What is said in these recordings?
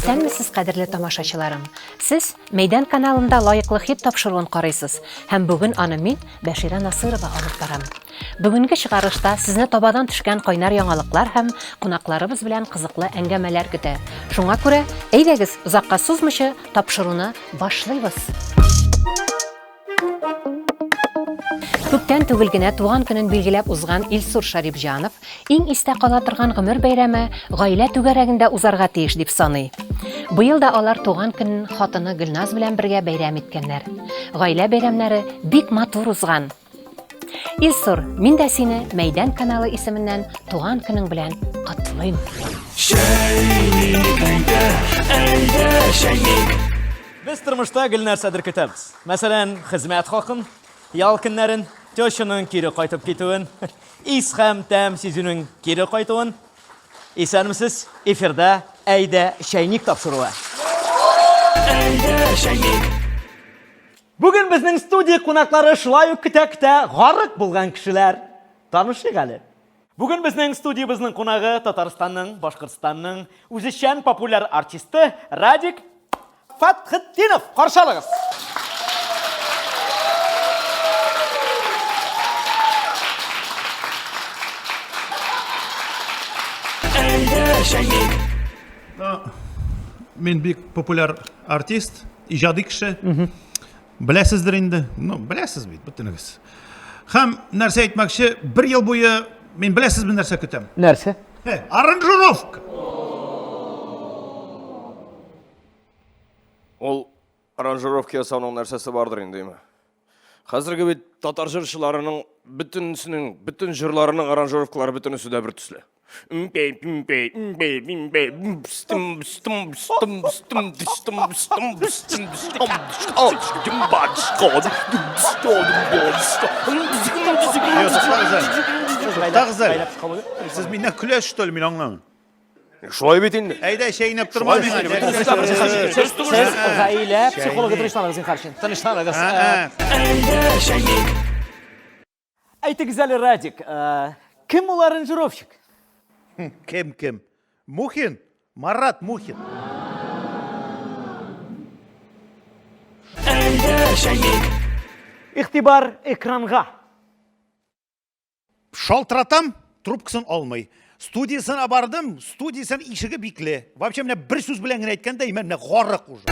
Исәнмесез, кадерле тамашачыларым. Сез Мәйдан каналында лайыклы хит тапшыруын карыйсыз һәм бүген аны мин, Бәширә Насырова, алып барам. Бүгенге чыгарышта сезне табадан төшкән кайнар яңалыклар һәм кунакларыбыз белән кызыклы әңгәмәләр көтә. Шуңа күрә, әйдәгез, узакка сузмыйча тапшыруны башлыйбыз. Күптән түгел генә туган көнен билгеләп узган Илсур Шарипҗанов иң истә кала торган гомер бәйрәме гаилә түгәрәгендә узарга тиеш дип саный. Быел да алар туган көнен хатыны Гөлназ белән бергә бәйрәм иткәннәр. Гаилә бәйрәмнәре бик матур узган. Илсур, мин дә сине Мәйдан каналы исеменнән туган көнең белән котлыйм. Без тормышта гел нәрсәдер көтәбез. Мәсәлән, хезмәт хакын, ял көннәрен, тәшенең кире кайтып китүен, ис һәм тәм сизүнең кире кайтуын. Исәнмесез, эфирда әйдә чәйник тапшыруы. Әйдә чәйник. Бүген безнең студия кунаклары шулай ук көтә-көтә гарык булган кешеләр. Танышыйк әле. Бүген безнең студиябызның кунагы Татарстанның, Башкортстанның үзешчән популяр артисты Радик Фатхетдинов. Каршы алыгыз. Мен бик популяр артист, иҗади кеше. Беләсездер инде. Беләсез бит, бөтенегез. Һәм нәрсә әйтмәкче, 1 ел буе мен беләсез бер нәрсә көтәм. Нәрсә? Аранжировка. Ол аранжировка ясауның нәрсәсе бардыр инде, әйме. Хәзерге бит татар җырчыларының бүтән җырларының аранжировкалары бүтәнесе дә бер төсле. Siz minne küləş что ли, мен аңламын. Шулай бит инде. Әйдә чәйнәп тормам. Сез гаилә психологы тырышланыгыз инхарчин. Тынычланыгыз. Әйтегез әле, Радик, кем ул аранжировщик? Кем? Мухин? Марат Мухин. Ихтибар экранга. Шалтыратам, трубкасын алмай. Студиясына бардым, студиясын ишеге бикле. Вообще менә бер сүз белән генә әйткәндә, менә гарык уже.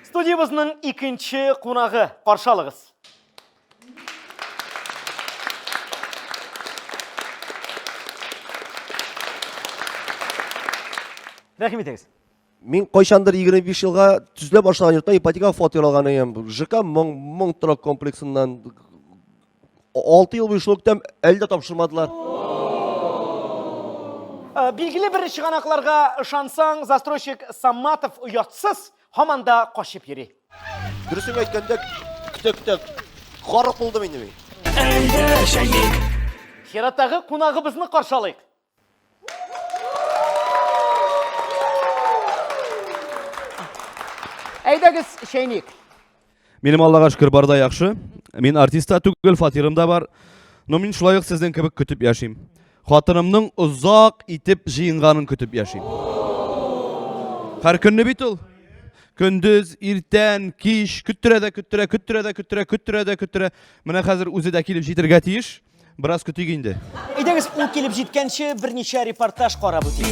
Студиябызның икенче кунагы, каршы алыгыз. Рәхим итегез. Мин кайчандыр 25 елга түзләп башлаган йортта ипотека фатир алган идем. ЖК моң торак комплексыннан 6 ел буе шулыктан әлдә тапшырмадылар. Билгеле бер чыганакларга ышансаң, застройщик Саматов уятсыз һаманда кашып йөри. Дөресен әйткәндә, көтә гарык булдым инде мин. Хираттагы кунагыбызны каршы алыйк. Әйдәгез чәйник. Минем Аллага шөкер барда яхшы. Мин артиста түгел, фатирымда бар. Но мин шулай ук сездән кебек көтеп яшим. Хатынымның узак итеп җыенганын көтеп яшим. Һәр көнне бит ул. Көндез, иртән, кич, көттерә. Менә хәзер үзе дә килеп җитәргә тиеш. Бераз көтик инде. Әйдәгез, ул килеп җиткәнче берничә репортаж карап үтик.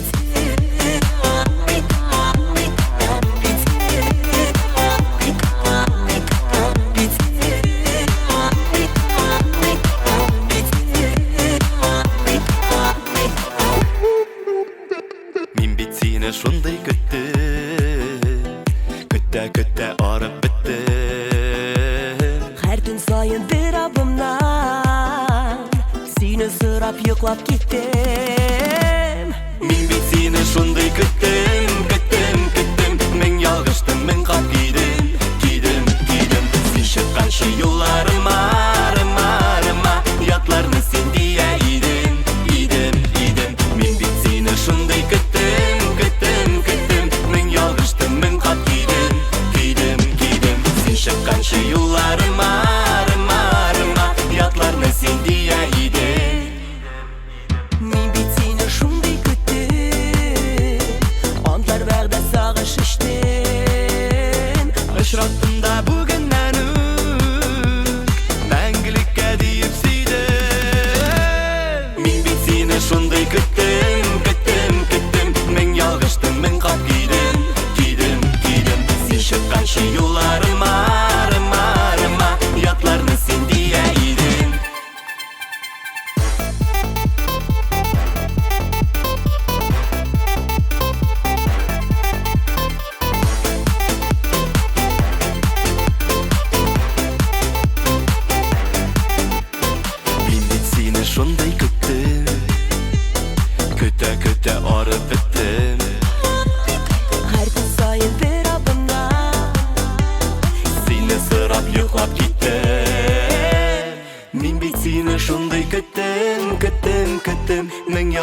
Шундай көтті арып бітті. Һәр түн сайын бір абымнан сені сұрап йоклап кеттім. Мин бит сені шундай көттім. Мен ялгыштым, мен қап кидім. Сен шыққаншы юлларыма, ятларны сен дия идім. Мин бит сені шундай көттім. Мен ялгыштым, мен қап кидім. Сен шыққаншы юлларыма, ятларны сен дия идім. Мин бит сені шундай көттім.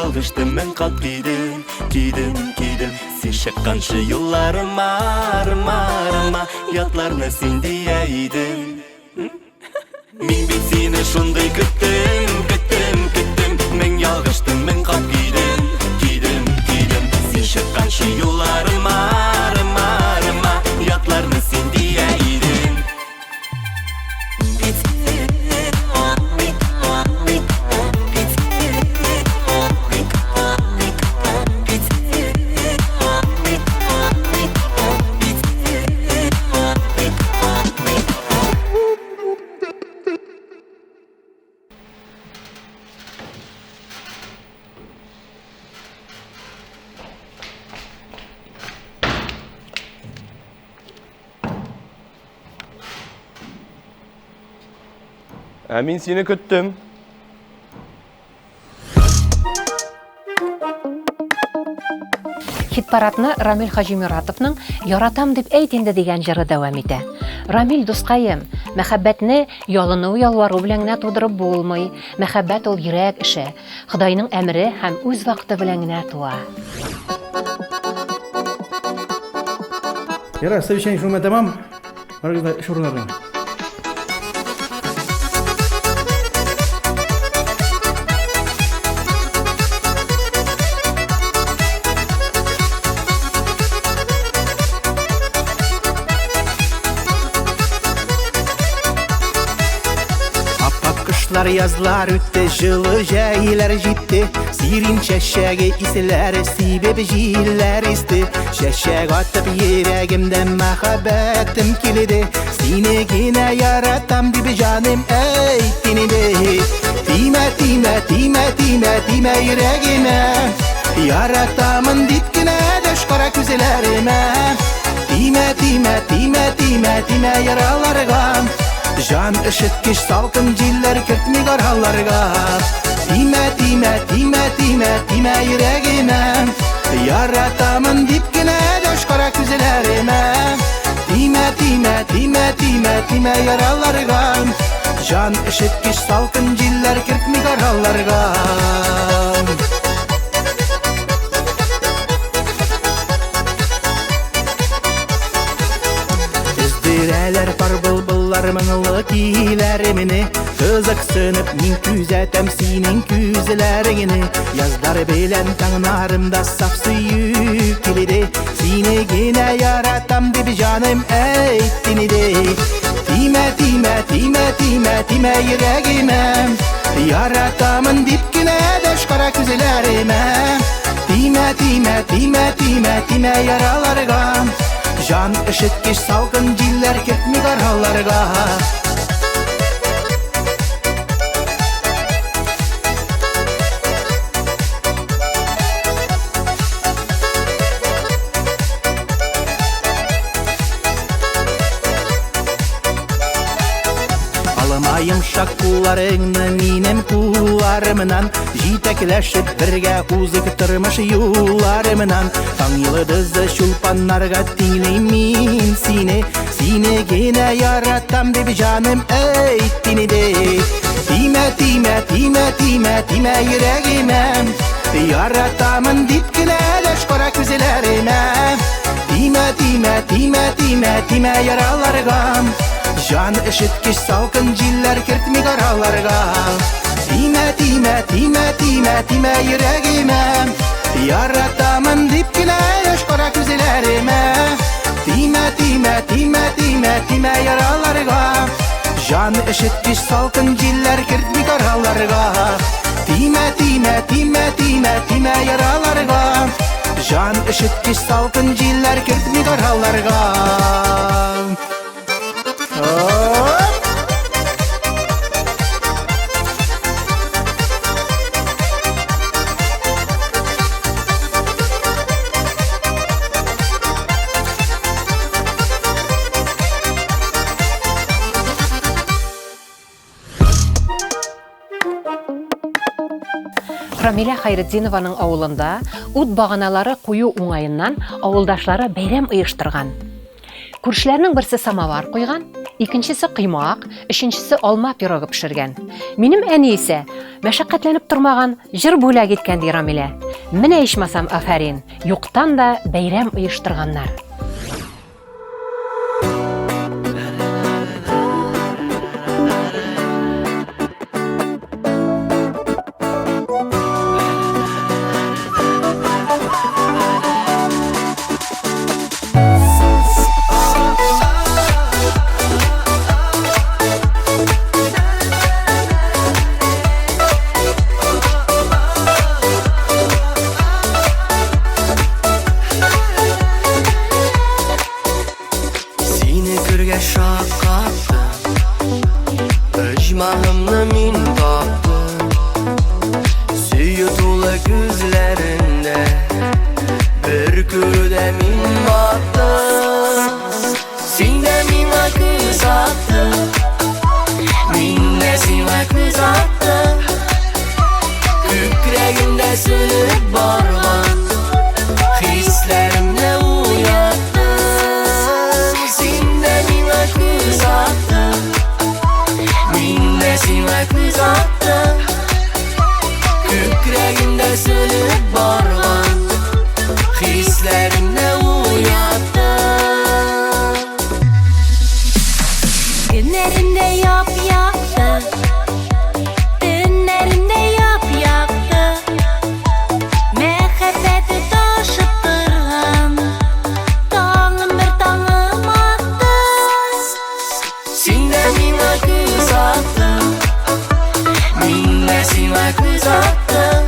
ялгыштым, мен кат кийдим, кийдим, кийдим. Сен чыкканчы юлларыма, арма, ятларны сен дия идим. Мин бит сени шундай көттüm, көттüm, көттüm. Мен ялгыштым, мен кат кийдим, кийдим, кийдим. Сен чыкканчы юлларыма, арма, ятларны сен дия идим. Мин сені көттім. Хит парадны Рамил Хажимуратовның «Яратам дип әйт инде» дигән җыры дәвам итә. Рамил дускаем, мәхәббәтне ялыну ялвару белән генә тудырып булмый. Мәхәббәт ул йөрәк эше, Худайның әмере һәм үз вакыты белән генә туа. Яра, совещание шума тамам. Аргызда шурнардан. Yazlar ötті, жылы жәйлер жетті. Сирин шәшәге исілері, себебі жиілер есті. Шәшәг атып ерегімді махаббәтім келеді. Сені гене яратам деп жаным әйттені де. Тиме, тиме, тиме, тиме, тиме ерегіме. Яратамын деп кіне дәш қара көзелеріме. Тиме, тиме, тиме, тиме, тиме яраларға. Жан ішіткеш салқын жиллер кіртмек араларға. Тиме, тиме, тиме, тиме, тиме ерегіме. Яратамын деп кіне дәш қара көзелеріме. Тиме, тиме, тиме, тиме, тиме яраларға. Жан ішіткеш салқын жиллер кіртмек араларға. Әлер бар бұлбыллар мұңылы кейлеріміне. Қызықсынып мен күзәтем сенің күзілеріңіне. Яздар белен таңнарымда сап сүйі келеді. Сені гене яратам деп жаным әйттені де. Тиме, тиме, тиме, тиме, тиме ерегіме. Яратамын деп кіне дәш қара күзілеріме. Тиме, тиме, тиме, тиме, тиме яраларға. Жан ішіткеш салқын жиллер кетмек араларға. Алымайым шақ куларыңны менім куларымынан. Житәкләшіп бірге узық тұрмыш юларымынан. Таң йылдызы шулпаннарға теңлейм мен сені. Сені гене яратам деп жаным әйттені де. Тиме, тиме, тиме, тиме, тиме ерегіме. Яратамын деп кіне дәш қара көзелеріме. Тиме, тиме, тиме, тиме, тиме яраларға. Жан ішіткеш салқын жиллер кіртмек араларға. Тиме, тиме, тиме, тиме, тиме ерегіме. Яратамын деп кіне дәш қара көзелеріме. Тиме, тиме, тиме, тиме, тиме яраларға. Жан ішіткеш салқын жиллер кіртмек араларға. Тиме, тиме, тиме, тиме, тиме яраларға. Жан ішіткеш салқын жиллер кіртмек араларға. Рамиля Хайретдинованың авылында ут баганалары кую уңайыннан авылдашлары бәйрәм оештырган. Күршеләрнең берсе самовар куйган, икенчесе кыймак, өченчесе алма пирогы пешергән. Минем әни исә мәшәкатьләнеп тормаган җыр бүләк иткән ди Рамилә. Менә ичмасам афәрин, юктан да бәйрәм оештырганнар. Seni kürge şakattım, ıcmağımla min taptım. Suyu dolu gözlerinde bir kürde min baktım. Sen de mina kız attın, min de sana kız attın. Kükreyimde sönüp barman, hislerimle uyattım. Sen de mina kız attın, min de sana kız attın. Kükreyimde sönüp barman, hislerimle uyattım. Günlerimde yap yaktı, dünlerimde yap yaktı. Mehabbeti taşıp durgan, tağım bir tağım attı. Sen de mina kız attın, min de sana kız attın.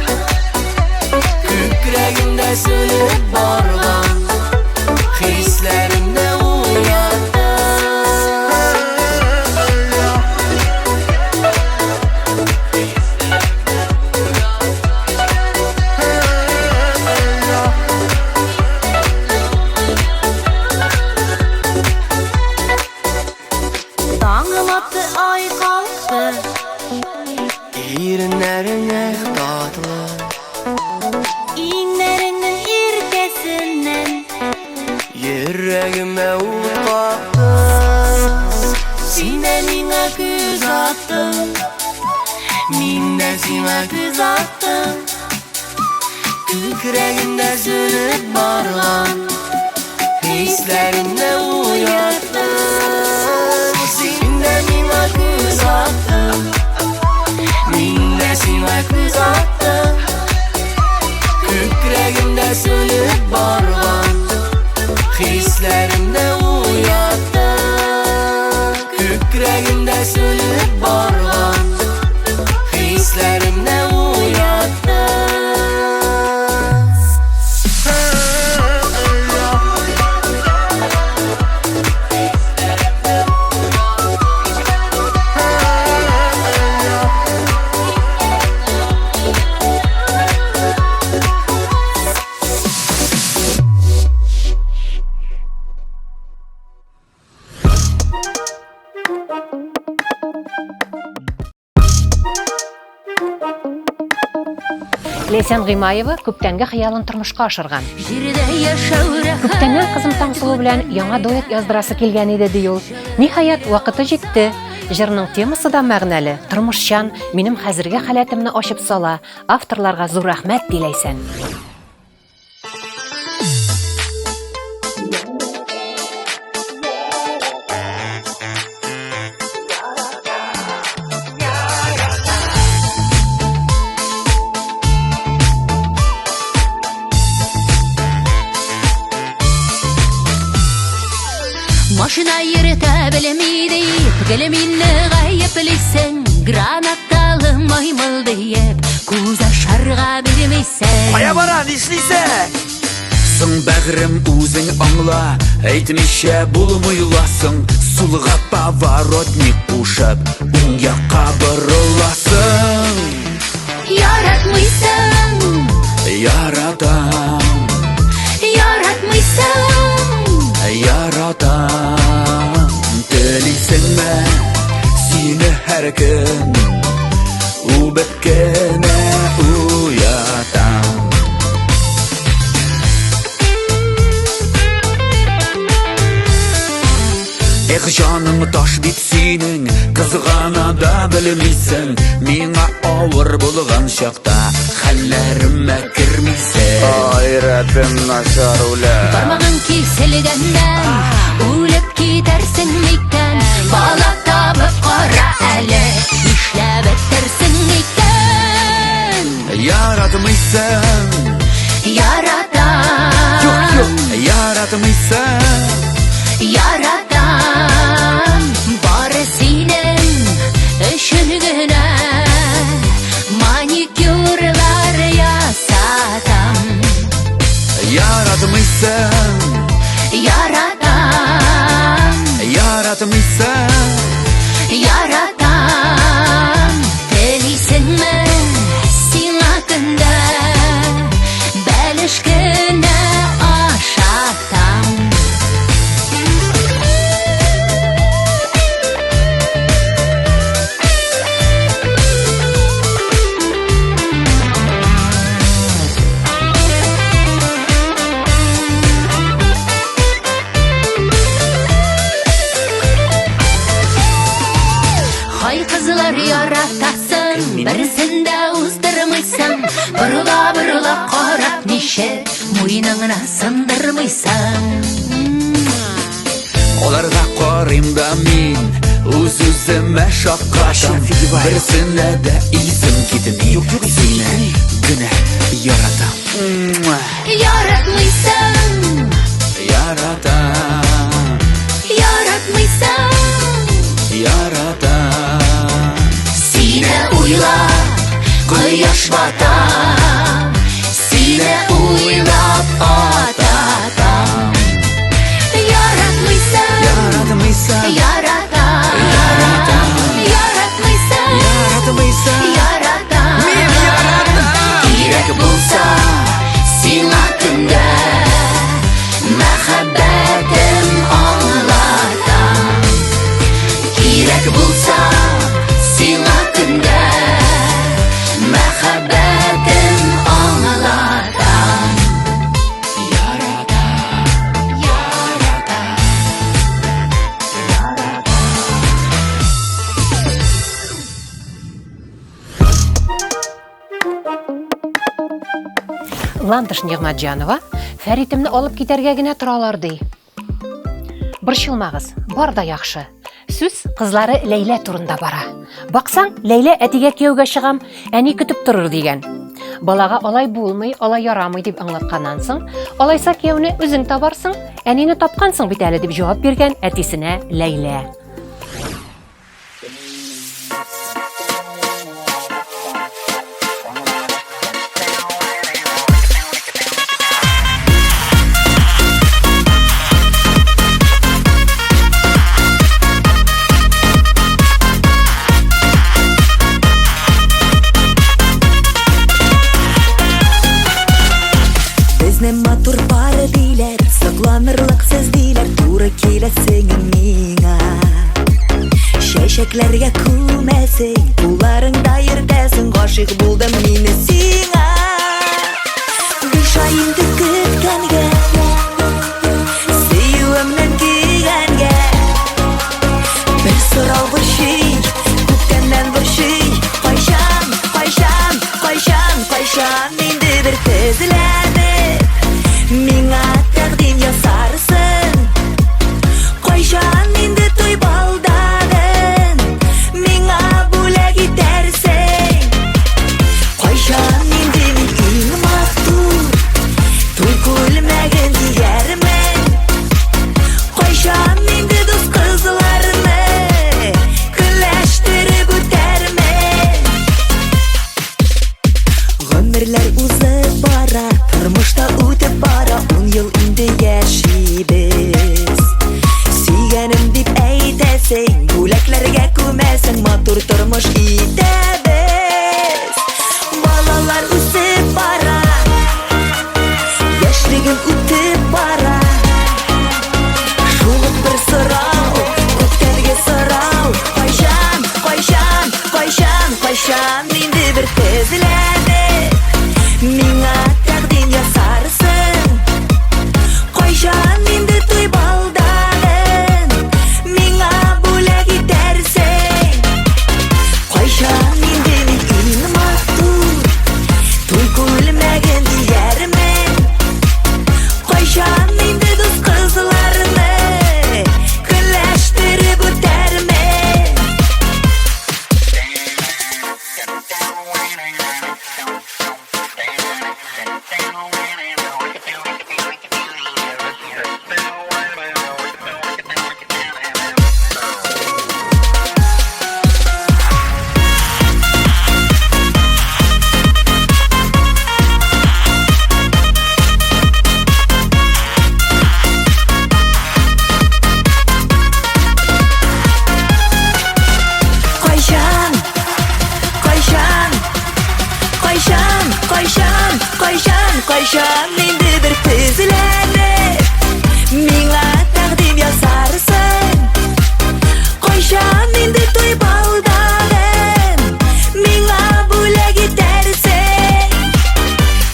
Kükreyimde sönüp bargan, hislerimle uyattım. Tağım attı, ay kalktı, irinlerine tatlı. İğnerinin irkesinden yüreğime ufattı. Sen de mina kız attın, min de sana kız attın. Kükreyimde sönüp bargan, hislerimle uyattın. Sen de mina kız attın, min de sana kız attın. Kükreyimde sönüp bargan, hislerimle uyattın. Kükreyimde sönüp bargan, hislerimle uyattın. Лейсан Гыймаева күптәнге хыялын тормышка ашырган. Күптәннән кызым Таңсылу белән яңа дуэт яздырасы килгән иде ди ул. Ниһаять вакыты җитте. Җырның темасы да мәгънәле, тормышчан, минем хәзерге халәтемне ачып сала. Авторларга зур рәхмәт диләйсән. Машина йөртә белмиде, гелеминне гаеп лисен, гранаталы маймыл диеп, күз ашарга бирмисен. Кая бара, нишлисең? Соң бәгърем үзең аңла, әйтмичә булмыйласың, сулга поворотник кушып, уң якка борыласың. Яратмыйсың, Яратам, яратмыйсың, яратам. Телисеңме сине һәр көн, үбеп кенә уятам. Ex canımı taş bitsinin Kızgana da bilmiysen Mina ağır bulgan şakta Hallerime kirmiysen Hayretim naşar ule Barmağın kesilgenden Ulep gidersin iken Bala tabıp kara ele İşlep ettirsin iken Yaratmışsın Yaratan Yaratmışsın Yaratan Barısının ışılgına Manikürler yasatam Yaratmışsın Yaratan Yaratmışsın Yaratan Delisin mi sin hakkında Belişkine aşatam Hay kızlar yaratasın Birisinde uzdırmışsın Bırıla karap nişe Muyununa sındırmışsın Olarda korayım da min Uz-üzüme şakkatam Birisine de izim gitmeyin Sine güne yaratam Yaratmışsın Yaratam Yaratmışsın Yaratam Sine uyla Kıyaş batam Sine uylap atatam Yaratmışsın Yaratmışsın Yaratan Yaratmışsın Yaratmışsın Yaratan Min yaratan Gerek bulsa Sin hakkında Mehabbetim anlatan Gerek bulsa Sin hakkında Mehabbetim anlatan Yaratan Yaratan Ландыш Нигъматжанова Фәритемне алып китәргә генә торалар ди. Борчылмагыз, бар да яхшы. Сүз кызлары Ләйлә турында бара. Баксаң, Ләйлә әтигә кияүгә чыгам, әни көтеп торыр дигән. Балага алай булмый, алай ярамый дип аңлатканнан соң, алайса кияүне үзең табарсың, әнине тапкансың бит әле дип җавап биргән әтисенә Ләйлә. Матур пары диләр, сакланырлык сез диләр, туры киләсең миңа. Чәчәкләргә күмәсең, кулларыңда йөртәсең, гашыйк булдым мине сиңа. Гыйшаимды көткәнгә, сөюемнән кигәнгә, бер сорау бер шый, күптәннән бер шый, кайчан, кайчан, кайчан, кайчан инде бер тезләнеп Миңа тәкъдим ясарсың Кайчан инде туй балдадың Миңа бүләк итәрсең Кайчан инде мин иң матур Туй күлмәген киярмен Кайчан инде дус кызларны Көләштереп үтәрмен Гомерләр узып бара Тормышта үтеп бара 10 ел инде яшибез Сөйгәнем дип әйтәсең Бүләкләргә күмәсең Матур тормыш итәбез Балалар үсеп бара Яшьлегем үтеп бара Шул ук бер сорау Күктәнге сорау Кайчан, кайчан, кайчан, кайчан инде бер тезләнеп Миңа тәкъдим ясарсың Кайчан инде туй балдадың Миңа Koşan indi bir tüzlenip Mingla takdim yasarsın Koşan indi toy baldanın Mingla bule gidersin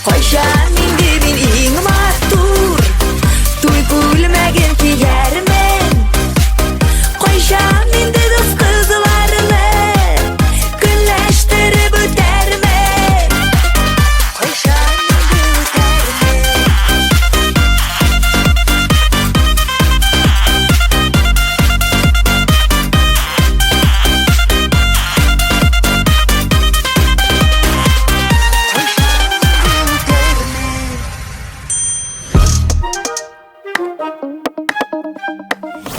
Koşan indi min ing matur Toy gülmegin kiyermen Koşan indi kız kızlarını Günleştirip ötermen Koşan indi ötermen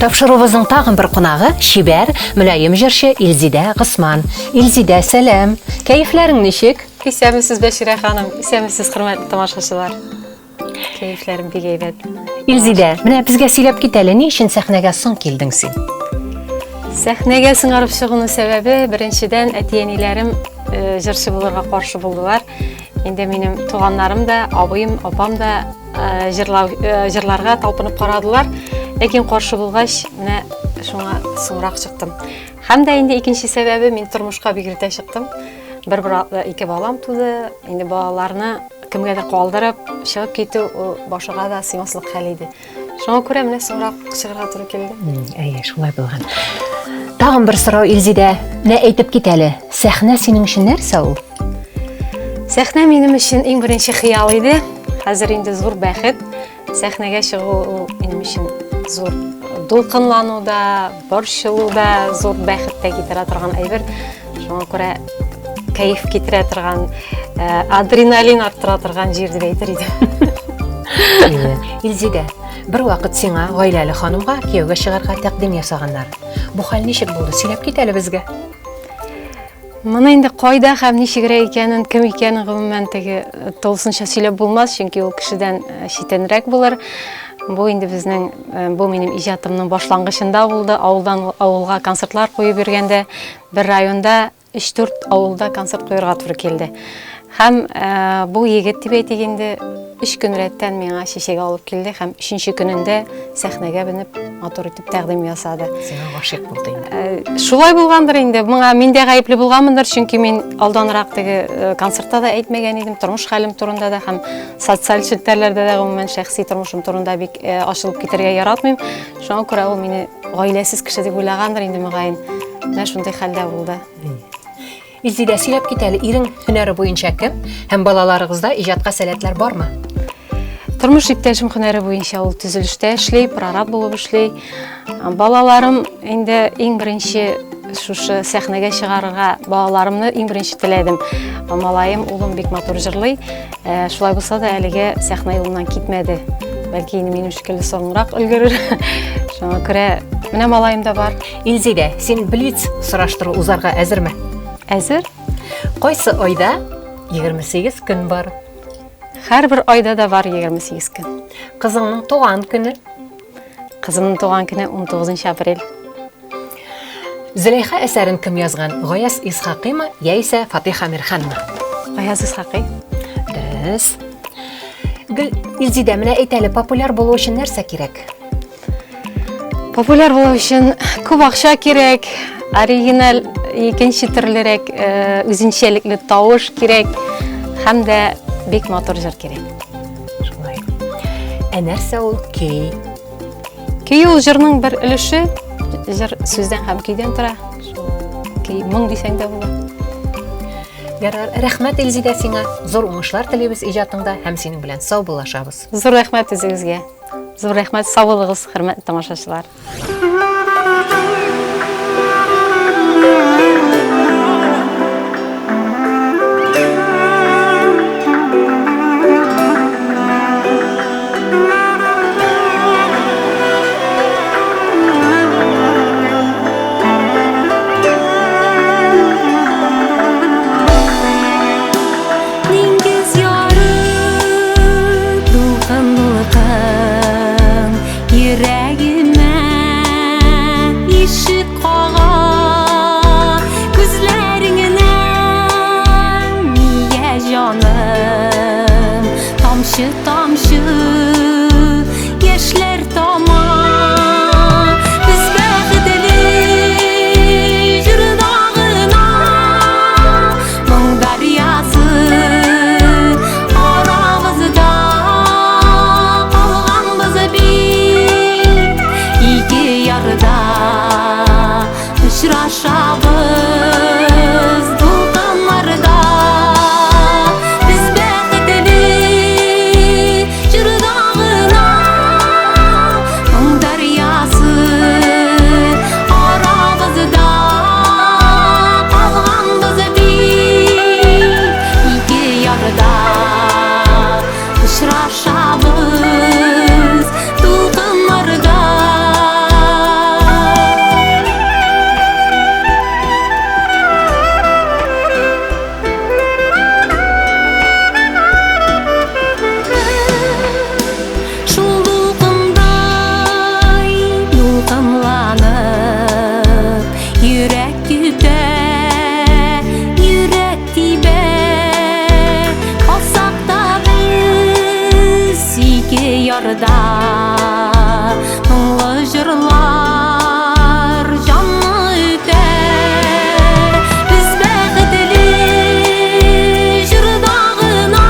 Тапшырубызның тагын бер кунагы шибәр, мөлаем җырчы Илзидә Гысман. Илзидә, сәлам. Кәефләрең ничек? Исәмсез Бәширә ханым, исәмсез хөрмәтле тамашачылар. Кәефләрем бик әйбәт. Илзидә, менә безгә сөйләп кит әле, ни өчен сәхнәгә соң килдең син? Сәхнәгә сыңарып чыгуның сәбәбе беренчедән әтиәниләрем җырчы булырга каршы булдылар. Инде минем туганнарым да, абыем, апам да җырларга талпынып карадылар. Ләкин каршы булгач, менә шуңа соңрак чыктым. Һәм дә инде икенче сәбәбе мин тормышка бик иртә чыктым. Бер ике балам туды. Инде балаларны кемгәдер калдырып чыгып китү башыга да сыймаслык хәл иде. Шуңа күрә менә соңрак чыгарга туры килде. Әйе, шулай булган. Тагын бер сорау Илзидә, менә әйтеп кит әле. Сәхнә синең өчен нәрсә ул? Сәхнә минем өчен иң беренче хыял иде. Хәзер инде зур бәхет. Сәхнәгә чыгу минем өчен зур дулкынлануда, борчылуда зур бәхет тә китерә торган әйбер. Шуңа күрә кайф китерә торган, адреналин арттыра торган җир дип әйтер идем. Илзидә, бер вакыт сиңа гаиләле ханымга кияүгә чыгарга тәкъдим ясаганнар. Бу хәл ничек булды? Сөйләп кит әле безгә. Моны инде кайда һәм ничегрәк икәнен, кем икәнен гомумән теге тулысынча сөйләп булмас, чөнки ул кешедән читенрәк булыр. Бу инде безнең, бу минем иҗатымның башлангычында булды. Авылдан авылга концертлар куеп йөргәндә, бер районда 3-4 авылда концерт куярга туры килде. Һәм бу егет дип әйтик инде 3 көн рәттән миңа чәчәк алып килде һәм 3нче көнендә сәхнәгә менеп матур итеп тәкъдим ясады. Сиңа гашыйк булды инде. Шулай булгандыр инде. Моңа мин дә гаепле булганмындыр, чөнки мин алданрак теге концертта да әйтмәгән идем, тормыш хәлем турында да һәм социаль челтәрләрдә дә гомумән шәхси тормышым турында бик ачылып китәргә яратмыйм. Шуңа күрә ул мине гаиләсез кеше дип уйлагандыр инде мөгаен. Менә шундый хәлдә булды. Илзидә, сөйләп кит әле, ирең һөнәре буенча кем? Һәм балаларыгызда иҗатка сәләтләр бармы? Тормыш иптәшем һөнәре буенча ул төзелештә эшли, прораб булып эшли. Балаларым инде иң беренче шушы сәхнәгә чыгарырга балаларымны иң беренче теләдем. Малаем, улым бик матур җырлый. Шулай булса да әлегә сәхнә юлыннан китмәде. Бәлки инде минем шикелле соңрак өлгерер. Шуңа күрә менә малаем да бар. Илзидә, син блиц сораштыру узарга әзерме? Әзер. Кайсы айда 28 көн бар? Һәрбер айда да бар 28 көн. Кызыңның туган көне? Кызымның туган көне 19 апрель. Зөләйха әсәрен кем язган? Гаяз Исхакыймы яисә Фатиха Мирханмы? Гаяз Исхакый. Дөрес. Илзидә, менә әйт әле, популяр булу өчен нәрсә кирәк? Популяр булу өчен күп акча кирәк, оригинал, икенче төрлерәк, үзенчәлекле тавыш кирәк һәм дә бик матур җыр кирәк. Шулай. Нәрсә ул көй? Көй ул җырның бер өлеше, җыр сүздән һәм көйдән тора. Көй моң дисәң дә була. Ярар, рәхмәт Илзидә сиңа. Зур уңышлар телибез иҗатыңда һәм синең белән сау булашабыз. Зур рәхмәт үзегезгә. Зур рәхмәт, сау булыгыз, хөрмәтле тамашачылар. Yürəgimə Тамчы тамчы яшьләр тама без бәхетле җырдагына моң дарьясы арабызда калганбыз бит ике ярда очрашабыз дулкыннарда без бәхетле җырдагына моң дарьясы арабызда калганбыз бит ике ярда очрашабыз дулкыннарда. Шул дулкындай дулкынланып йөрәк көтә, йөрәк тибә. Калсак та без ике ярда моңлы җырлар җанны үтә. Без бәхетле җырдагына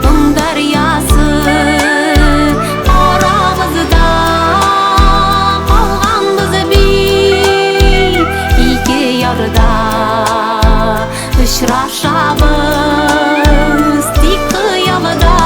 моң дарьясы арабызда калганбыз бит ике ярда очрашабыз тик кыямда.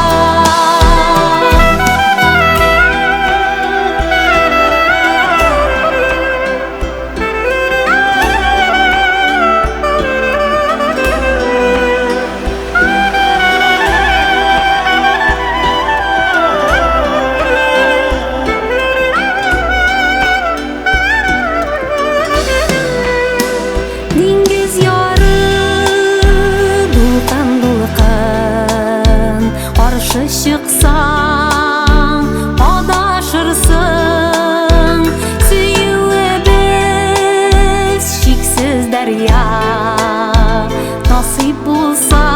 Диңгез яры дулкын-дулкын каршы чыксаң адашырсың. Сөюебез чиксез дарья насыйп булса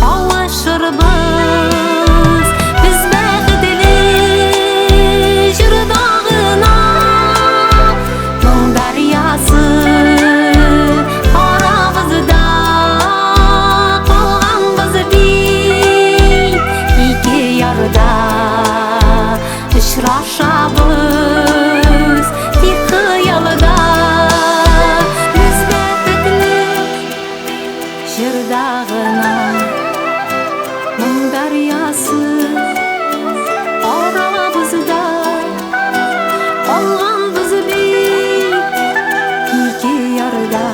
калышырбыз. Без бәхетле җырдагына моң дарьясы арабызда калганбыз бит ике ярда очрашабыз тик кыялда. Без бәхетле җырдагына моң дарьясы арабызда калганбыз бит ике ярда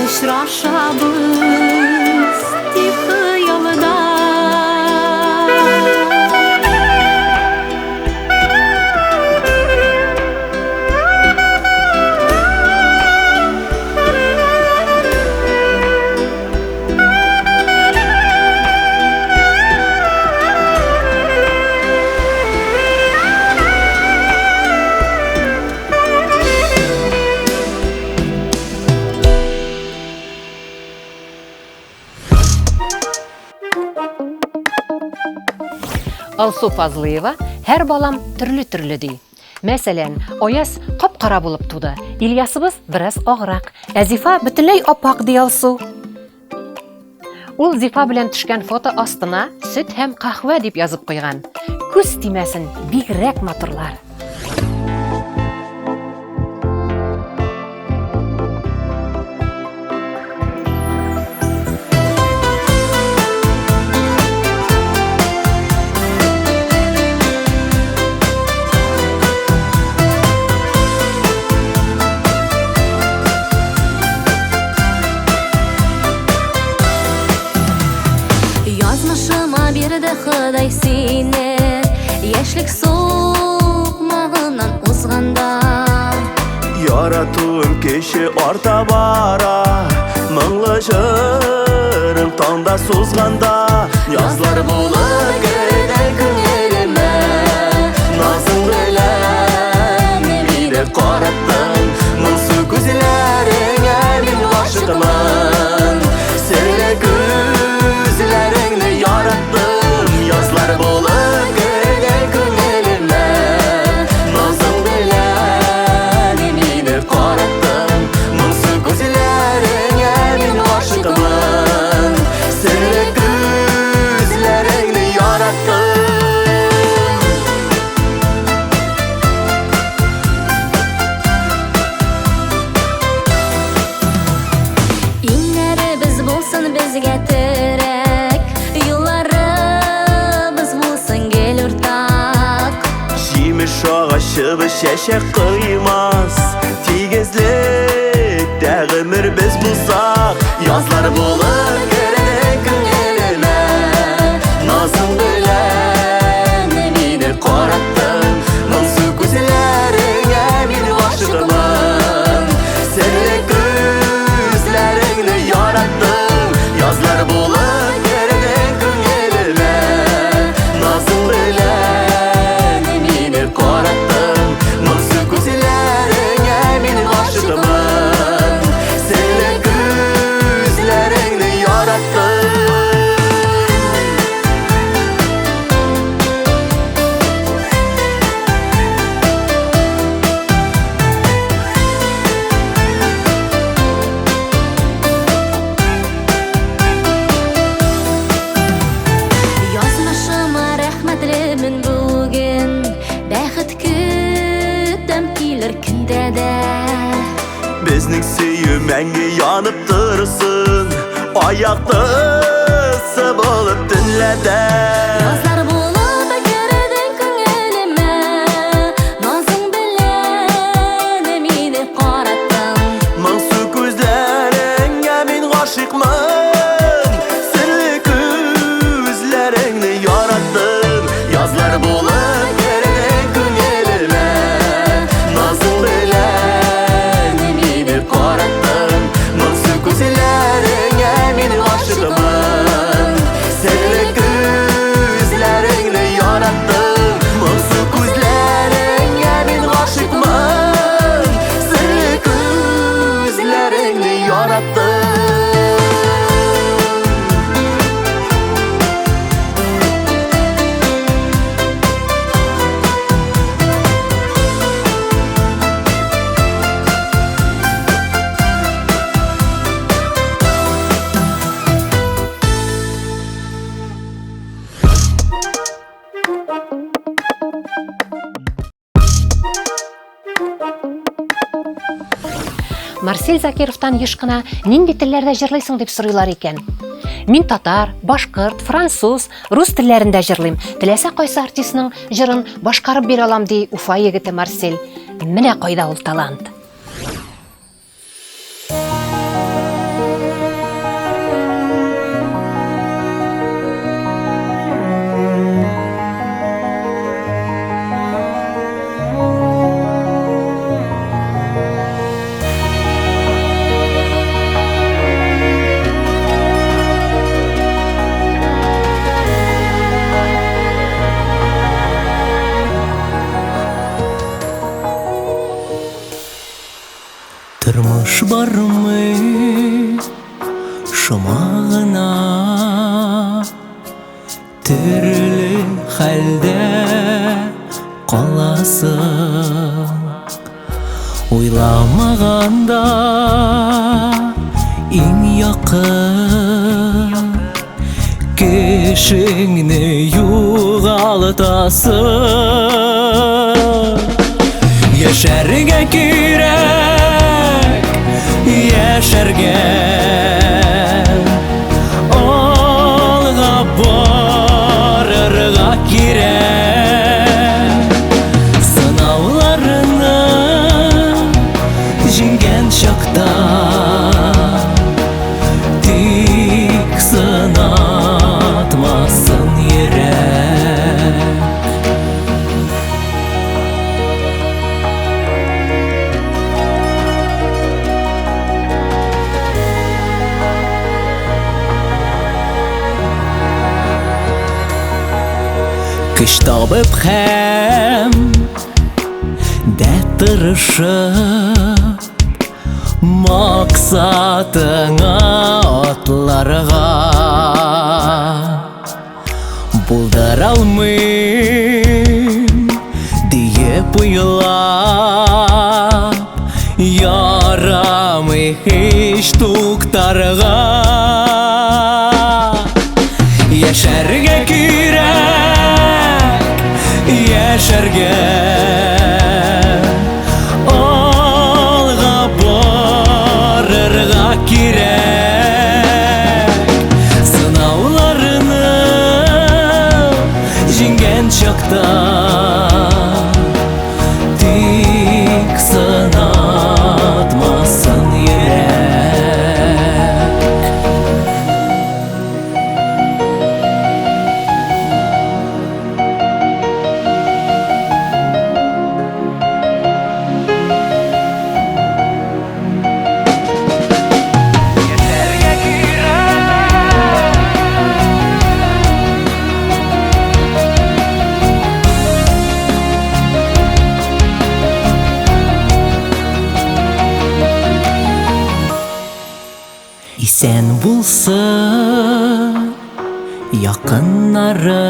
очрашабыз тик кыялда. Алсу Фазлыева һәр балам төрле ди. Мәсәлән, Аяз кап-кара булып туды. Ильясыбыз бераз аграк. Ә Зифа бөтенләй апак ди Алсу. Ул Зифа белән төшкән фото астына сөт һәм кахва дип язып куйган. Күз тимәсен, бигрәк матурлар. Язмышыма бирде Ходай сине, яшьлек сукмагыннан узганда. Яратуым кеше арта бара, моңлы җырым таңда сузганда. Язлар булыр көйдәй күңелемә, назың белән мине караттың. Моңсу күзләреңә мин гашыгмын, серле күз безгә терәк, юлларыбыз булсын гел уртак. Җимеш агачыбыз чәчәк кыймас, тигезлектә гомер без булсак, язлар булып керде күңелемә, назың белән мине караттың, моңсу күзләреңә мин гашыгымын, серле күзләреңне яраттым, язлар булып керде күңелемә, назың белән мине караттың, моңсу күзләреңә мин гашыгымын, серле күзләреңне яраттым. Язмышыма рәхмәтлемен бүген, бәхет көтәм килер көндә дә. Безнең сөю мәңге янып торсын, аяктысы булып төнләдә. Язлар булып кердең күңелемә, назың белән мине караттың. Моңсу күзләреңә мин гашыйкмын, серле күзләреңне яраттым, язлар булып кердең күңелемә, назың белән мине караттың, моңсу күзләреңә мин гашыгымын, серле күзләреңне яраттым, моңсу күзләреңә мин гашыйкмын, серле күзләреңне яраттым. Марсель Закировтан еш кына нинди телләрдә җырлыйсың дип сорыйлар икән. Мин татар, башкорт, француз, рус телләрендә җырлыйм. Теләсә кайсы артистның җырын башкарып бирә алам ди Уфа егете Марсель. Менә кайда ул талант. Тормыш бармы шома гына, төрле хәлдә каласың, уйламаганда иң якын кешеңне югалтасың. Яшәргә кирәк, яшәргә, алга барырга кирәк. Сынауларны җиңгән чакта тик сынатмасын йөрәк. Көч табып һәм дә тырышып, максатыңа атларга булдыра алмыйм диеп уйлап, ярамый һич туктарга. Яшәргә кирәк, яшәргә, алга барырга кирәк. çokta Tik sınatmasın yürek Isen bulsun yakınlarım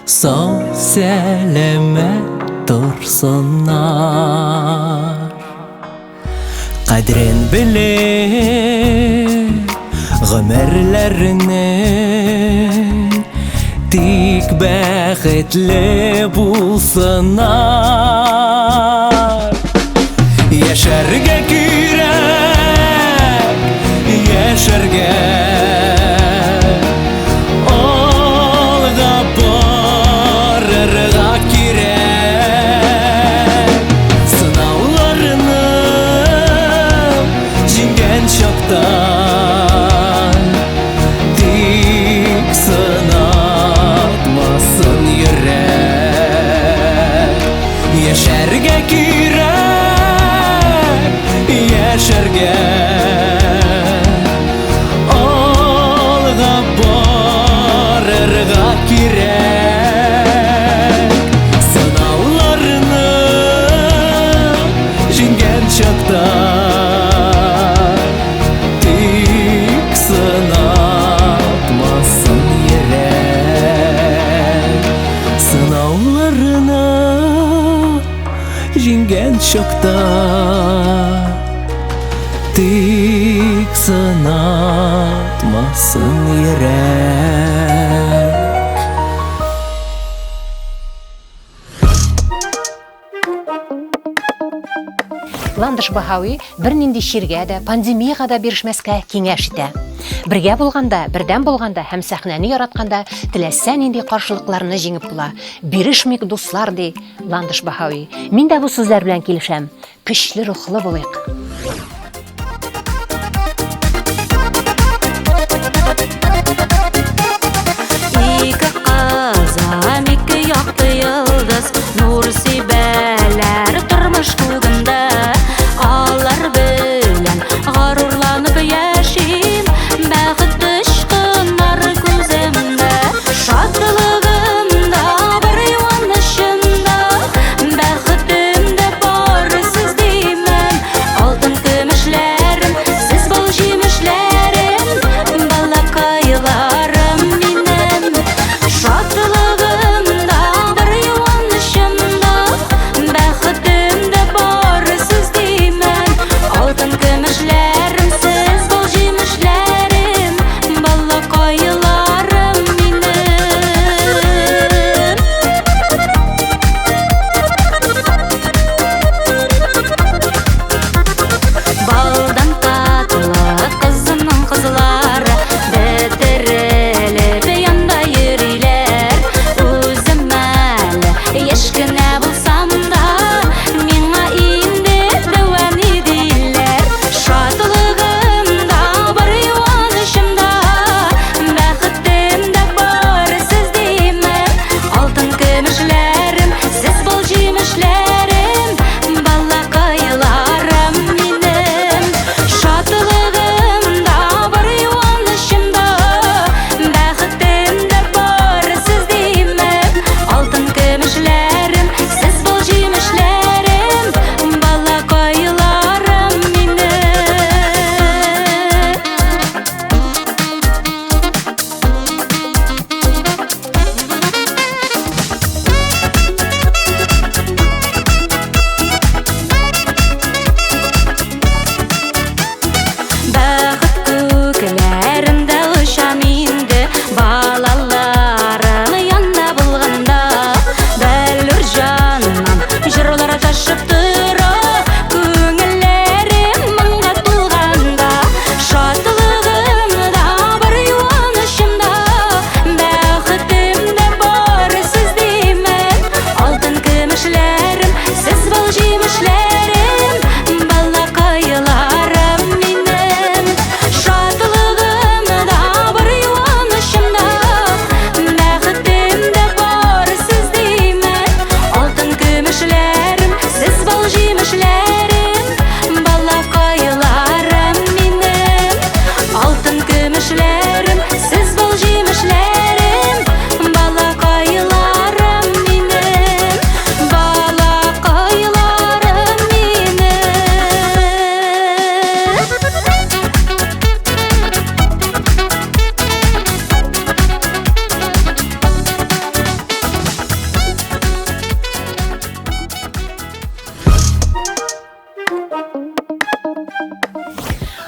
Sağ selamet dursunlar Kadrin bilip ömürlerini Tik bəxtli bulsunlar Yaşarga kürek Yaşarga Olga barırga kirek Sınavlarını Jingen çoktan Tik sınatmasın yürek Yaşarga kürek Yaşarga Olga barırga kirek Sınavlarını Jingen çoktan Tik sınatmasın yürek Sınavlarını Jingen çoktan Tik sınatmasın yürek Ландыш Баһауи бер нинди ширгә дә, пандемияга да бирешмәскә киңәш итә. Бергә булганда, бердәм булганда һәм сәхнәне яратканда теләсә нинди каршылыкларны җиңеп була. Бирешмик дуслар ди Ландыш Баһауи. Мин дә бу сүзләр белән килешәм. Көчле рухлы булыйк. Ике казан, ике якты йолдыз, нур сибәләр тормыш күгендә. Алар белән горурланып яшим, бәхет тышкыннар күземдә. Шатлыгымда, бер юанышымда, бәхетемдә бары сез димәм. Алтын көмешләрем, сез бал җимешләрем, балакайларым минем. Шатлыгымда, бер юанышымда, бәхетемдә бары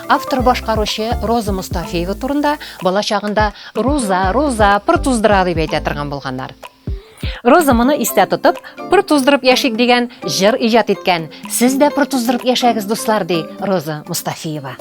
Автор башкаручы Роза Мустафиева турында бала чагында Роза пыр туздыра дип әйтә торган булганнар. Роза моны истә тотып, пыр туздырып яшик дигән җыр иҗат иткән. Сез дә пыр туздырып яшәгез, дуслар, ди Роза Мустафиева.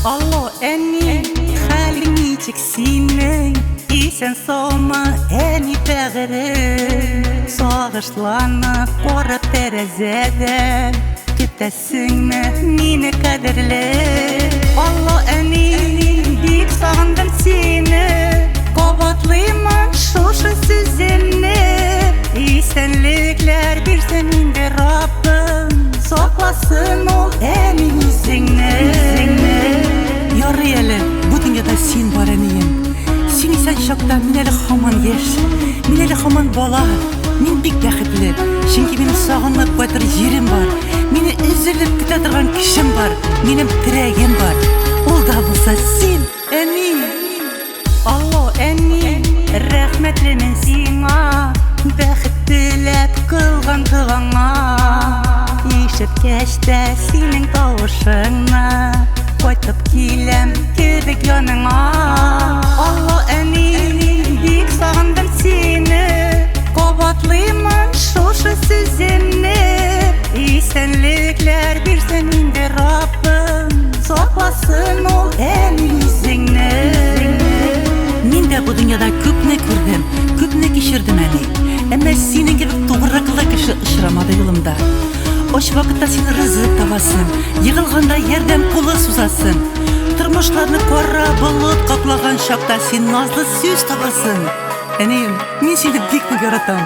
Allo eni halin içik sinin isen soma eni pegre sağışlanıp kora terezede gittesin mi mine kaderle Allo eni dik sağındım seni kovatlıyman şuşu sizinle İsenlikler bir seninde Rabbim saklasın ol eni yüzünle Yarıyeli, bu dünyada sen var eniyim. Sen isen şokta mineli haman yeş, mineli haman bala. Min bik bәхетле, çünkü benim sağınlık batır yerim var. Meni üzülüp kütadırgan kişim var, benim tiregim var. Ol da bulsa sen, eni. Allah eni, rahmetlimin sina. Bәхет dilep kılgan tığana. İşit geçte senin tavışına. Koytup kilem kibik yanına Allah eni dik sağındım seni Kovatlıyman şuşu sizinle İsenlikler bir seninde Rabbim saklasın ol eni yüzünle Min de bu dünyada köp ne gördüm, köp ne geçirdim eni Ama senin gibi doğraklı kişi ışıramadı yolumda Oş vakitte sen rızık tabasın, yığılganda yerden kulu suzasın. Tırmışlarını kora bulut kaplagan şakta sen nazlı söz tabasın. Eneyim, men seni bek yaratam.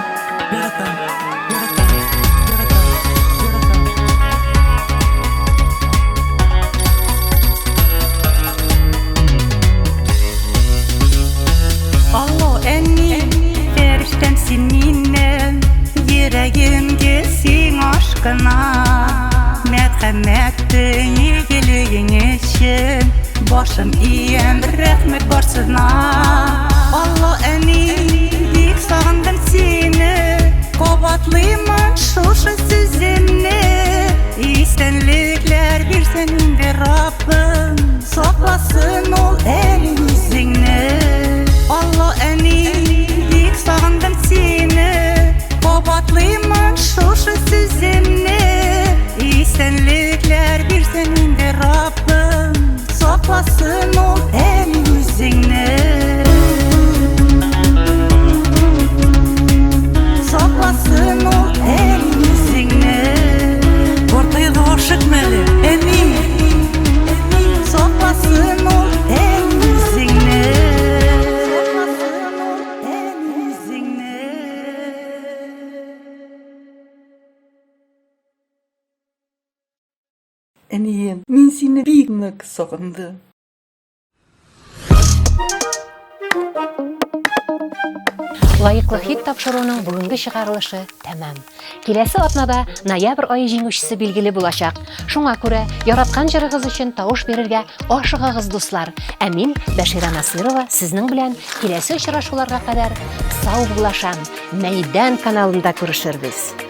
Allah eni, feriştem seninle, yüreğim gelsin aşkına. Merhamettin iyiliğin için başım iyiyem rahmet varsına Allah eni dik sağındım seni kovatlıyman şuşu sizinle İstenlikler bir seninde Rabbim saklasın ol eni yüzünle Allah eni dik sağındım seni kovatlıyman şuşu sizinle İstenlikler bir seninde Rabbim saklasın ol en yüzünle Saklasın ol en yüzünle Ortaya da aşık meli eni Saklasın ol en yüzünle Saklasın ol en yüzünle Eniyim, men seni bek нык sog'indim. Лайыклы хит тапшыруның бүгенге чыгарылышы тәмам. Киләсе атнада ноябрь айы җиңүчесе билгеле булачак. Шуңа күрә яраткан җырыгыз өчен тавыш бирергә ашыгыгыз, дуслар. Ә мин, Бәшира Насырова, сезнең белән киләсе очрашуларга кадәр сау булашам. Мәйдан каналында күрешербез.